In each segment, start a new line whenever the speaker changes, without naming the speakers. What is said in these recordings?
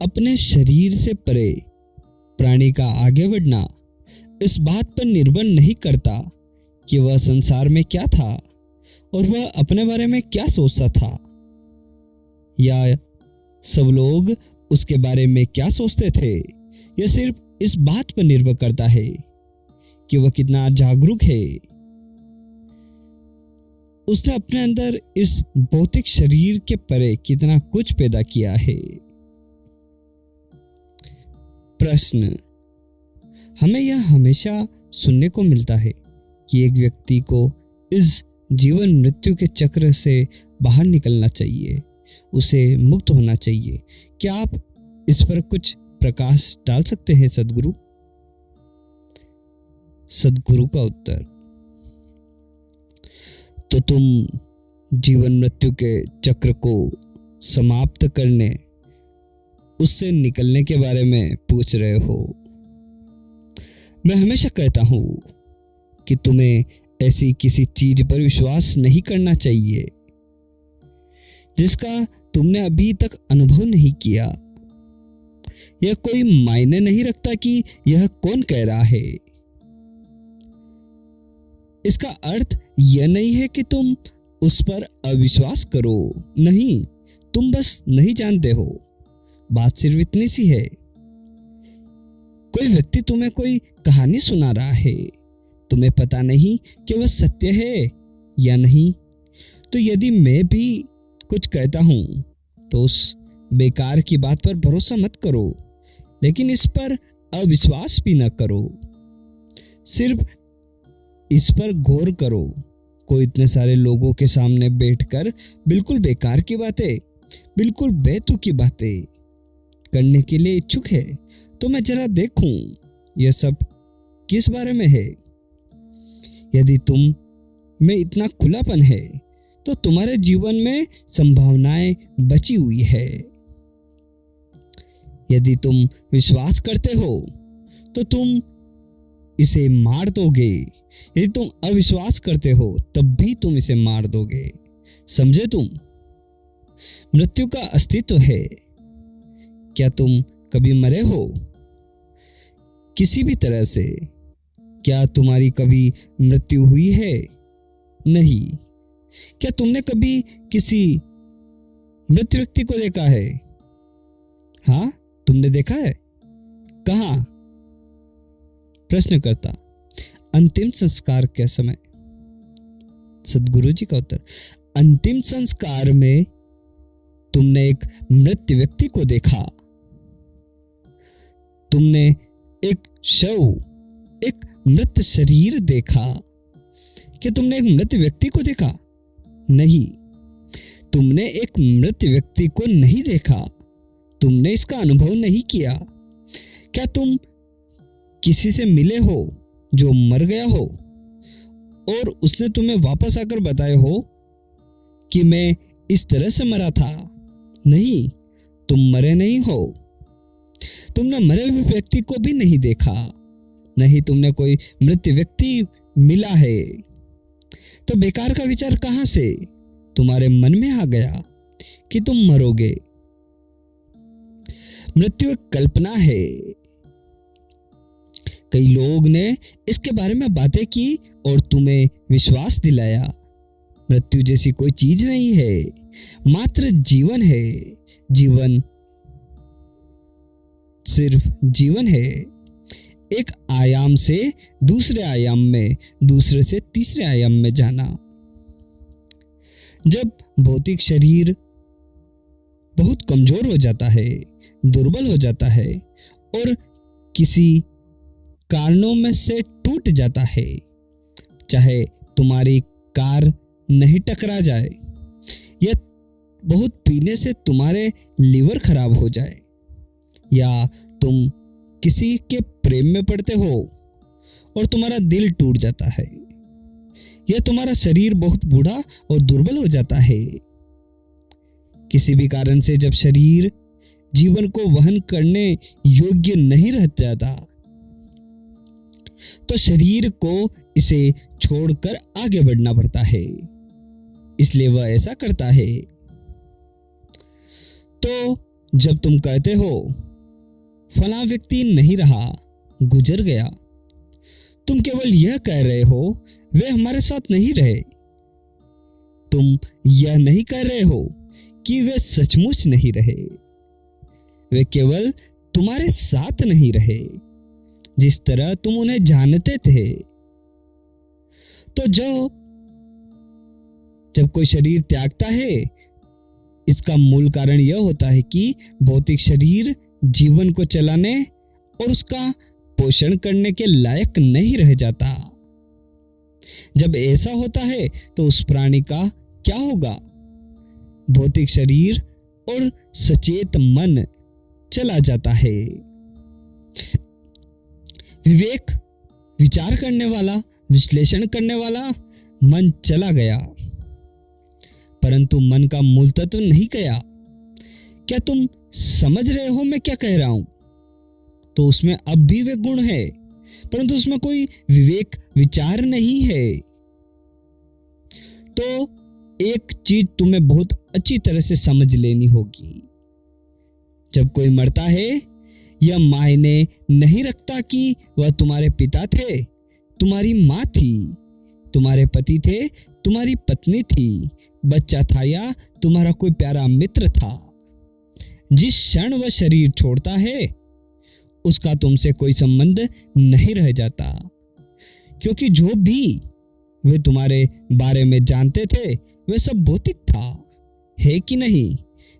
अपने शरीर से परे प्राणी का आगे बढ़ना इस बात पर निर्भर नहीं करता कि वह संसार में क्या था और वह अपने बारे में क्या सोचता था, या सब लोग उसके बारे में क्या सोचते थे। यह सिर्फ इस बात पर निर्भर करता है कि वह कितना जागरूक है। उसने अपने अंदर इस भौतिक शरीर के परे कितना कुछ पैदा किया है। प्रश्न, हमें यह हमेशा सुनने को मिलता है कि एक व्यक्ति को इस जीवन मृत्यु के चक्र से बाहर निकलना चाहिए, उसे मुक्त होना चाहिए। क्या आप इस पर कुछ प्रकाश डाल सकते हैं सद्गुरु? सद्गुरु का उत्तर, तो तुम जीवन मृत्यु के चक्र को समाप्त करने, उससे निकलने के बारे में पूछ रहे हो। मैं हमेशा कहता हूं कि तुम्हें ऐसी किसी चीज पर विश्वास नहीं करना चाहिए जिसका तुमने अभी तक अनुभव नहीं किया। यह कोई मायने नहीं रखता कि यह कौन कह रहा है। इसका अर्थ यह नहीं है कि तुम उस पर अविश्वास करो, नहीं, तुम बस नहीं जानते हो। बात सिर्फ इतनी सी है। कोई व्यक्ति तुम्हें कोई कहानी सुना रहा है, तुम्हें पता नहीं कि वह सत्य है या नहीं। तो यदि मैं भी कुछ कहता हूं तो उस बेकार की बात पर भरोसा मत करो, लेकिन इस पर अविश्वास भी न करो। सिर्फ इस पर गौर करो। कोई इतने सारे लोगों के सामने बैठकर बिल्कुल बेकार की बातें, बिल्कुल बेतुकी बातें करने के लिए इच्छुक है, तो मैं जरा देखूं यह सब किस बारे में है। यदि तुम में इतना खुलापन है तो तुम्हारे जीवन में संभावनाएं बची हुई है। यदि तुम विश्वास करते हो तो तुम इसे मार दोगे। यदि तुम अविश्वास करते हो तब भी तुम इसे मार दोगे। समझे तुम? मृत्यु का अस्तित्व है। क्या तुम कभी मरे हो किसी भी तरह से? क्या तुम्हारी कभी मृत्यु हुई है? नहीं। क्या तुमने कभी किसी मृत व्यक्ति को देखा है? हाँ, तुमने देखा है। कहां? प्रश्नकर्ता, अंतिम संस्कार के समय। सद्गुरु जी का उत्तर, अंतिम संस्कार में तुमने एक मृत व्यक्ति को देखा। तुमने एक शव, एक मृत शरीर देखा। क्या तुमने एक मृत व्यक्ति को देखा? नहीं, तुमने एक मृत व्यक्ति को नहीं देखा। तुमने इसका अनुभव नहीं किया। क्या तुम किसी से मिले हो जो मर गया हो और उसने तुम्हें वापस आकर बताया हो कि मैं इस तरह से मरा था? नहीं, तुम मरे नहीं हो। तुमने मरे हुए व्यक्ति को भी नहीं देखा। नहीं, तुमने कोई मृत व्यक्ति मिला है। तो बेकार का विचार कहां से तुम्हारे मन में आ गया कि तुम मरोगे? मृत्यु एक कल्पना है। कई लोग ने इसके बारे में बातें की और तुम्हें विश्वास दिलाया। मृत्यु जैसी कोई चीज नहीं है, मात्र जीवन है। जीवन सिर्फ जीवन है। एक आयाम से दूसरे आयाम में, दूसरे से तीसरे आयाम में जाना। जब भौतिक शरीर बहुत कमजोर हो जाता है, दुर्बल हो जाता है और किसी कारणों में से टूट जाता है, चाहे तुम्हारी कार नहीं टकरा जाए या बहुत पीने से तुम्हारे लीवर खराब हो जाए, या तुम किसी के प्रेम में पड़ते हो और तुम्हारा दिल टूट जाता है, या तुम्हारा शरीर बहुत बूढ़ा और दुर्बल हो जाता है। किसी भी कारण से जब शरीर जीवन को वहन करने योग्य नहीं रह जाता, तो शरीर को इसे छोड़कर आगे बढ़ना पड़ता है। इसलिए वह ऐसा करता है। तो जब तुम कहते हो फलां व्यक्ति नहीं रहा, गुजर गया, तुम केवल यह कह रहे हो वे हमारे साथ नहीं रहे। तुम यह नहीं कह रहे हो कि वे सचमुच नहीं रहे, वे केवल तुम्हारे साथ नहीं रहे जिस तरह तुम उन्हें जानते थे। तो जब कोई शरीर त्यागता है, इसका मूल कारण यह होता है कि भौतिक शरीर जीवन को चलाने और उसका पोषण करने के लायक नहीं रह जाता। जब ऐसा होता है तो उस प्राणी का क्या होगा? भौतिक शरीर और सचेत मन चला जाता है। विवेक, विचार करने वाला, विश्लेषण करने वाला मन चला गया, परंतु मन का मूल तत्व नहीं गया। क्या तुम समझ रहे हो मैं क्या कह रहा हूं? तो उसमें अब भी वे गुण है, परंतु उसमें कोई विवेक, विचार नहीं है। तो एक चीज तुम्हें बहुत अच्छी तरह से समझ लेनी होगी। जब कोई मरता है, यह मायने नहीं रखता कि वह तुम्हारे पिता थे, तुम्हारी मां थी, तुम्हारे पति थे, तुम्हारी पत्नी थी, बच्चा था या तुम्हारा कोई प्यारा मित्र था। जिस क्षण वह शरीर छोड़ता है, उसका तुमसे कोई संबंध नहीं रह जाता, क्योंकि जो भी वे तुम्हारे बारे में जानते थे वे सब भौतिक था, है कि नहीं?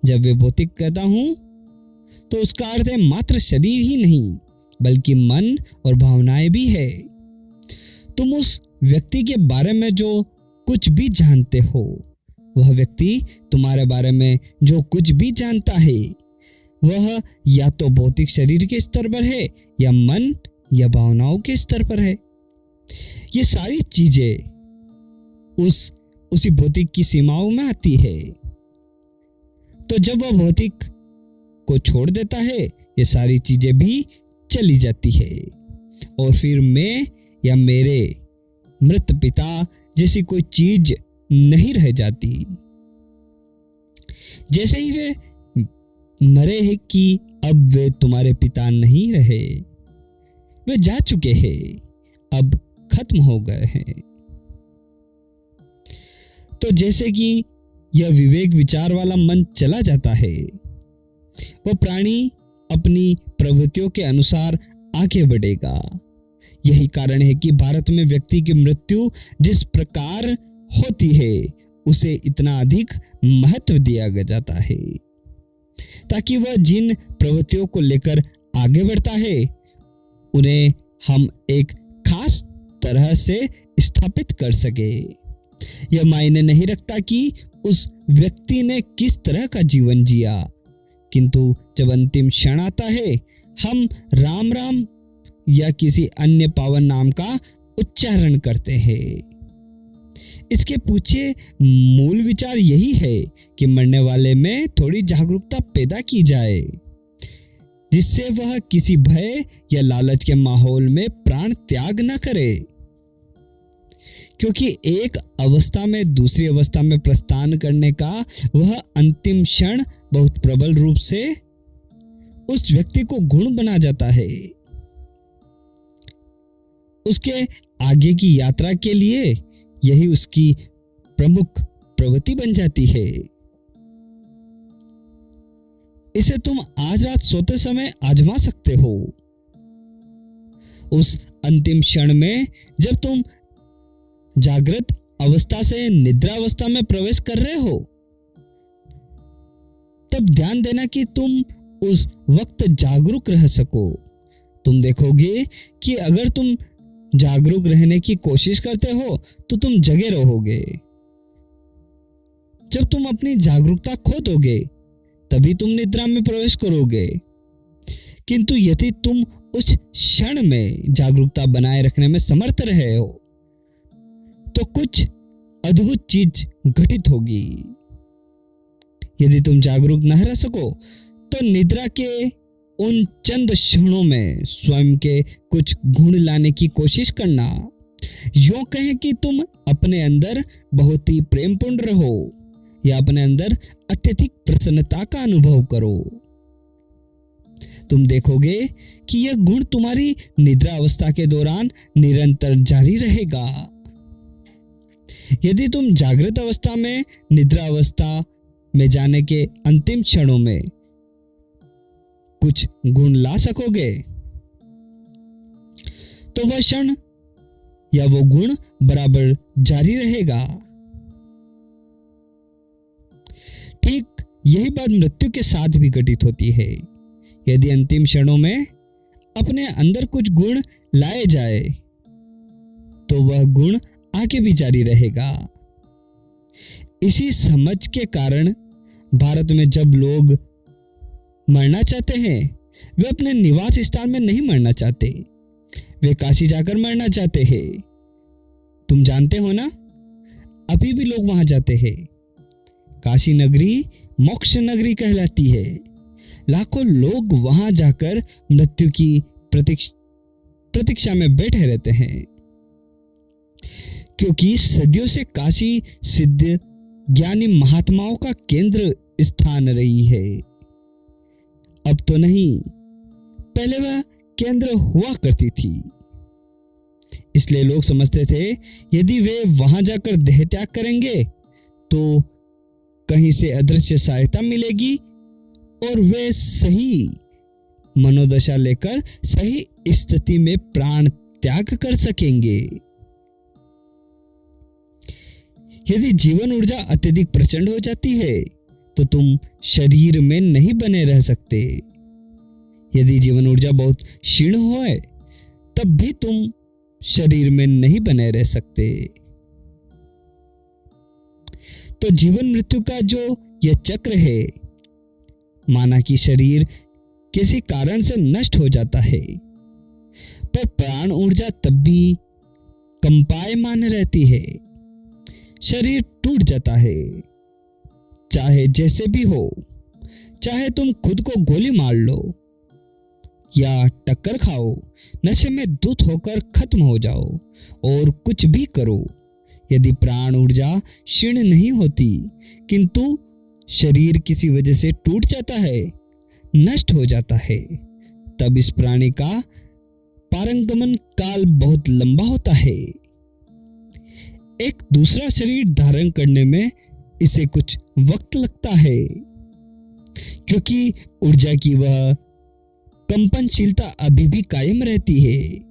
जब वे भौतिक कहता हूं तो उसका अर्थ है मात्र शरीर ही नहीं बल्कि मन और भावनाएं भी है। तुम उस व्यक्ति के बारे में जो कुछ भी जानते हो, वह व्यक्ति तुम्हारे बारे में जो कुछ भी जानता है, वह या तो भौतिक शरीर के स्तर पर है या मन या भावनाओं के स्तर पर है। ये सारी चीजें उसी भौतिक की सीमाओं में आती है। तो जब वह भौतिक को छोड़ देता है, ये सारी चीजें भी चली जाती है और फिर मैं या मेरे मृत पिता जैसी कोई चीज नहीं रह जाती। जैसे ही वे मरे हैं कि अब वे तुम्हारे पिता नहीं रहे, वे जा चुके हैं, अब खत्म हो गए हैं। तो जैसे कि यह विवेक, विचार वाला मन चला जाता है, वह प्राणी अपनी प्रवृत्तियों के अनुसार आगे बढ़ेगा। यही कारण है कि भारत में व्यक्ति की मृत्यु जिस प्रकार होती है, उसे इतना अधिक महत्व दिया जाता है, ताकि वह जिन प्रवृत्तियों को लेकर आगे बढ़ता है, उन्हें हम एक खास तरह से स्थापित कर सके। यह मायने नहीं रखता कि उस व्यक्ति ने किस तरह का जीवन जिया, किंतु जब अंतिम क्षण आता है, हम राम राम या किसी अन्य पावन नाम का उच्चारण करते हैं। इसके पीछे मूल विचार यही है कि मरने वाले में थोड़ी जागरूकता पैदा की जाए, जिससे वह किसी भय या लालच के माहौल में प्राण त्याग न करे, क्योंकि एक अवस्था में दूसरी अवस्था में प्रस्थान करने का वह अंतिम क्षण बहुत प्रबल रूप से उस व्यक्ति को गुण बना जाता है। उसके आगे की यात्रा के लिए यही उसकी प्रमुख प्रवृत्ति बन जाती है। इसे तुम आज रात सोते समय आजमा सकते हो। उस अंतिम क्षण में जब तुम जागृत अवस्था से निद्रा अवस्था में प्रवेश कर रहे हो, तब ध्यान देना कि तुम उस वक्त जागरूक रह सको। तुम देखोगे कि अगर तुम जागरूक रहने की कोशिश करते हो तो तुम जगे रहोगे। जब तुम अपनी जागरूकता खो दोगे तभी तुम निद्रा में प्रवेश करोगे, किंतु यदि तुम उस क्षण में जागरूकता बनाए रखने में समर्थ रहे हो तो कुछ अद्भुत चीज घटित होगी। यदि तुम जागरूक न रह सको तो निद्रा के उन चंद क्षणों में स्वयं के कुछ गुण लाने की कोशिश करना। यूं कहें कि तुम अपने अंदर बहुत ही प्रेमपूर्ण रहो या अपने अंदर अत्यधिक प्रसन्नता का अनुभव करो। तुम देखोगे कि यह गुण तुम्हारी निद्रा अवस्था के दौरान निरंतर जारी रहेगा। यदि तुम जागृत अवस्था में निद्रा अवस्था में जाने के अंतिम क्षणों में कुछ गुण ला सकोगे तो वह क्षण या वो गुण बराबर जारी रहेगा। ठीक यही बात मृत्यु के साथ भी घटित होती है। यदि अंतिम क्षणों में अपने अंदर कुछ गुण लाए जाए तो वह गुण आगे भी जारी रहेगा। इसी समझ के कारण भारत में जब लोग मरना चाहते हैं वे अपने निवास स्थान में नहीं मरना चाहते, वे काशी जाकर मरना चाहते हैं। तुम जानते हो ना, अभी भी लोग वहां जाते हैं। काशी नगरी मोक्ष नगरी कहलाती है। लाखों लोग वहां जाकर मृत्यु की प्रतीक्षा में बैठे रहते हैं, क्योंकि सदियों से काशी सिद्ध ज्ञानी महात्माओं का केंद्र स्थान रही है। अब तो नहीं, पहले वह केंद्र हुआ करती थी। इसलिए लोग समझते थे यदि वे वहां जाकर देह त्याग करेंगे तो कहीं से अदृश्य सहायता मिलेगी और वे सही मनोदशा लेकर सही स्थिति में प्राण त्याग कर सकेंगे। यदि जीवन ऊर्जा अत्यधिक प्रचंड हो जाती है तो तुम शरीर में नहीं बने रह सकते। यदि जीवन ऊर्जा बहुत क्षीण होए तब भी तुम शरीर में नहीं बने रह सकते। तो जीवन मृत्यु का जो यह चक्र है, माना कि शरीर किसी कारण से नष्ट हो जाता है पर प्राण ऊर्जा तब भी कंपायमान रहती है। शरीर टूट जाता है, चाहे जैसे भी हो, चाहे तुम खुद को गोली मार लो या टक्कर खाओ, नशे में धुत होकर खत्म हो जाओ और कुछ भी करो, यदि प्राण ऊर्जा क्षीण नहीं होती किंतु शरीर किसी वजह से टूट जाता है, नष्ट हो जाता है, तब इस प्राणी का पारंगमन काल बहुत लंबा होता है। एक दूसरा शरीर धारण करने में इसे कुछ वक्त लगता है, क्योंकि ऊर्जा की वह कंपनशीलता अभी भी कायम रहती है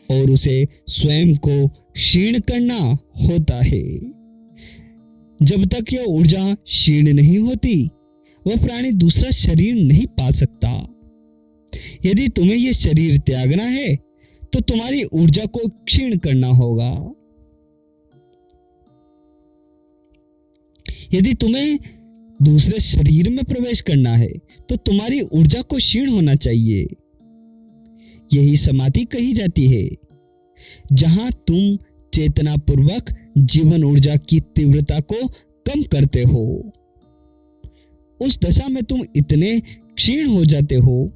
और उसे स्वयं को क्षीण करना होता है। जब तक यह ऊर्जा क्षीण नहीं होती वह प्राणी दूसरा शरीर नहीं पा सकता। यदि तुम्हें यह शरीर त्यागना है तो तुम्हारी ऊर्जा को क्षीण करना होगा। यदि तुम्हें दूसरे शरीर में प्रवेश करना है तो तुम्हारी ऊर्जा को क्षीण होना चाहिए। यही समाधि कही जाती है, जहां तुम चेतनापूर्वक जीवन ऊर्जा की तीव्रता को कम करते हो। उस दशा में तुम इतने क्षीण हो जाते हो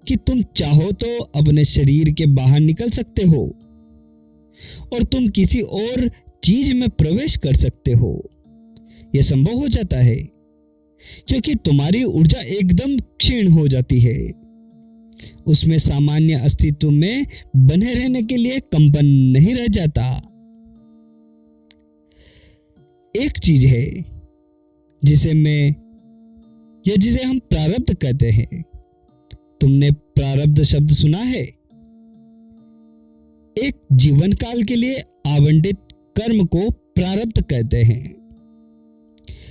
कि तुम चाहो तो अपने शरीर के बाहर निकल सकते हो और तुम किसी और चीज में प्रवेश कर सकते हो। यह संभव हो जाता है क्योंकि तुम्हारी ऊर्जा एकदम क्षीण हो जाती है। उसमें सामान्य अस्तित्व में बने रहने के लिए कंपन नहीं रह जाता। एक चीज है जिसे हम प्रारब्ध कहते हैं। तुमने प्रारब्ध शब्द सुना है? एक जीवन काल के लिए आवंटित कर्म को प्रारब्ध कहते हैं।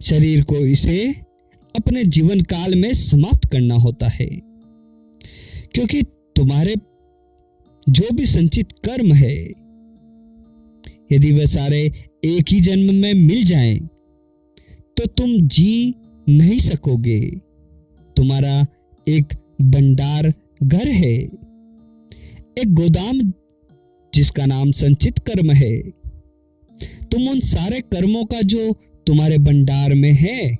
शरीर को इसे अपने जीवन काल में समाप्त करना होता है, क्योंकि तुम्हारे जो भी संचित कर्म है, यदि वे सारे एक ही जन्म में मिल जाएं, तो तुम जी नहीं सकोगे। तुम्हारा एक भंडार घर है, एक गोदाम जिसका नाम संचित कर्म है। तुम उन सारे कर्मों का जो तुम्हारे भंडार में है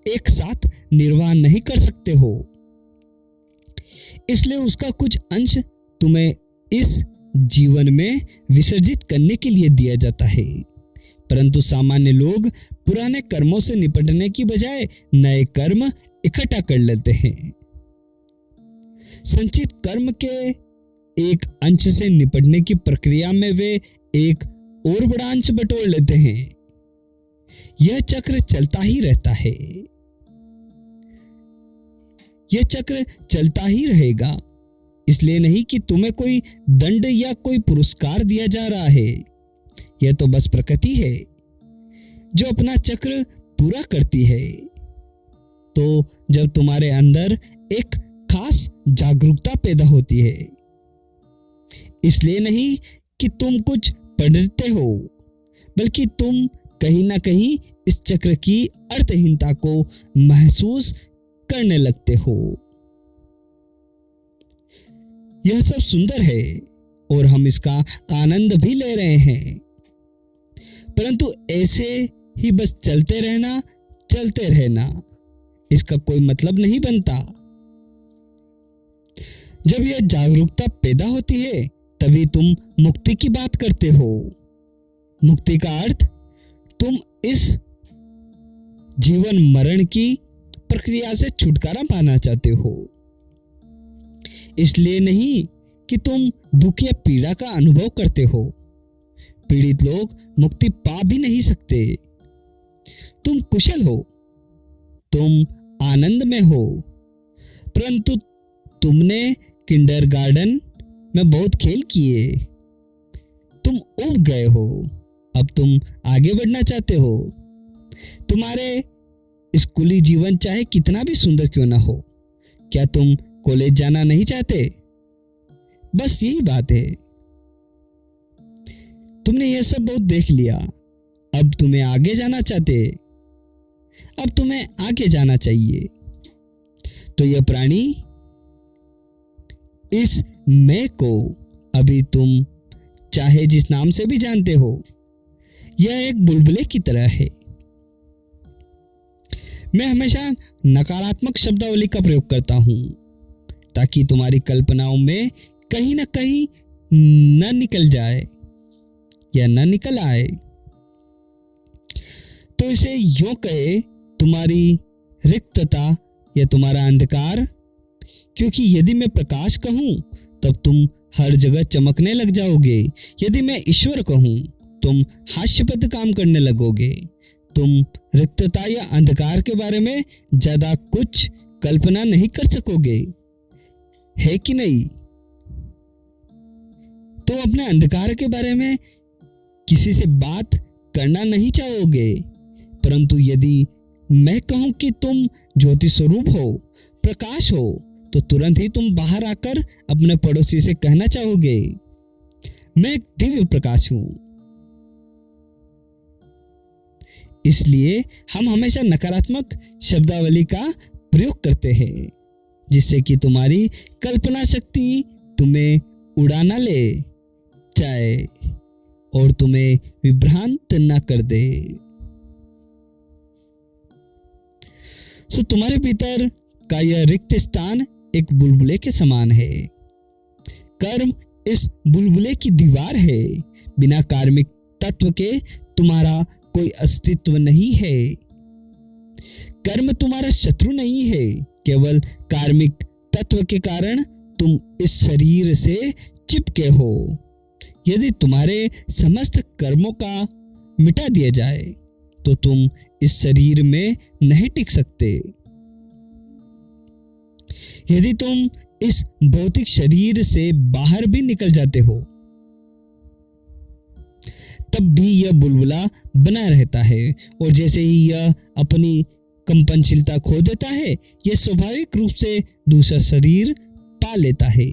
एक साथ निर्वाह नहीं कर सकते हो। इसलिए उसका कुछ अंश तुम्हें इस जीवन में विसर्जित करने के लिए दिया जाता है। परंतु सामान्य लोग पुराने कर्मों से निपटने की बजाय नए कर्म इकट्ठा कर लेते हैं। संचित कर्म के एक अंश से निपटने की प्रक्रिया में वे एक और बड़ा अंश बटोर लेते हैं। यह चक्र चलता ही रहता है। यह चक्र चलता ही रहेगा। इसलिए नहीं कि तुम्हें कोई दंड या कोई पुरस्कार दिया जा रहा है। यह तो बस प्रकृति है जो अपना चक्र पूरा करती है। तो जब तुम्हारे अंदर एक खास जागरूकता पैदा होती है, इसलिए नहीं कि तुम कुछ पढ़ते हो, बल्कि तुम कहीं ना कहीं इस चक्र की अर्थहीनता को महसूस करने लगते हो। यह सब सुंदर है और हम इसका आनंद भी ले रहे हैं, परंतु ऐसे ही बस चलते रहना इसका कोई मतलब नहीं बनता। जब यह जागरूकता पैदा होती है तभी तुम मुक्ति की बात करते हो। मुक्ति का अर्थ तुम इस जीवन मरण की प्रक्रिया से छुटकारा पाना चाहते हो। इसलिए नहीं कि तुम दुख या पीड़ा का अनुभव करते हो। पीड़ित लोग मुक्ति पा भी नहीं सकते। तुम कुशल हो, तुम आनंद में हो, परंतु तुमने किंडरगार्टन में बहुत खेल किए, तुम उब गए हो। अब तुम आगे बढ़ना चाहते हो। तुम्हारे स्कूली जीवन चाहे कितना भी सुंदर क्यों ना हो, क्या तुम कॉलेज जाना नहीं चाहते? बस यही बात है। तुमने यह सब बहुत देख लिया, अब तुम्हें आगे जाना चाहते, अब तुम्हें आगे जाना चाहिए। तो यह प्राणी इस मैं को अभी तुम चाहे जिस नाम से भी जानते हो, यह एक बुलबुले की तरह है। मैं हमेशा नकारात्मक शब्दावली का प्रयोग करता हूं ताकि तुम्हारी कल्पनाओं में कहीं ना कहीं न निकल जाए या न निकल आए। तो इसे यूं कहे, तुम्हारी रिक्तता या तुम्हारा अंधकार, क्योंकि यदि मैं प्रकाश कहूं तब तुम हर जगह चमकने लग जाओगे। यदि मैं ईश्वर कहूं तुम हास्यपद काम करने लगोगे। तुम रिक्तता या अंधकार के बारे में ज्यादा कुछ कल्पना नहीं कर सकोगे, है कि नहीं? तुम अपने अंधकार के बारे में किसी से बात करना नहीं चाहोगे, परंतु यदि मैं कहूं कि तुम ज्योति स्वरूप हो, प्रकाश हो, तो तुरंत ही तुम बाहर आकर अपने पड़ोसी से कहना चाहोगे, मैं एक दिव्य प्रकाश हूं। इसलिए हम हमेशा नकारात्मक शब्दावली का प्रयोग करते हैं, जिससे कि तुम्हारी कल्पना शक्ति तुम्हें उड़ा ना ले जाए और तुम्हें विभ्रांत न कर दे। सो तुम्हारे भीतर का यह रिक्त स्थान एक बुलबुले के समान है। कर्म इस बुलबुले की दीवार है। बिना कार्मिक तत्व के तुम्हारा कोई अस्तित्व नहीं है। कर्म तुम्हारा शत्रु नहीं है, केवल कार्मिक तत्व के कारण तुम इस शरीर से चिपके हो। यदि तुम्हारे समस्त कर्मों का मिटा दिया जाए तो तुम इस शरीर में नहीं टिक सकते। यदि तुम इस भौतिक शरीर से बाहर भी निकल जाते हो तब भी यह बुलबुला बना रहता है, और जैसे ही यह अपनी कंपनशीलता खो देता है, यह स्वाभाविक रूप से दूसरा शरीर पा लेता है।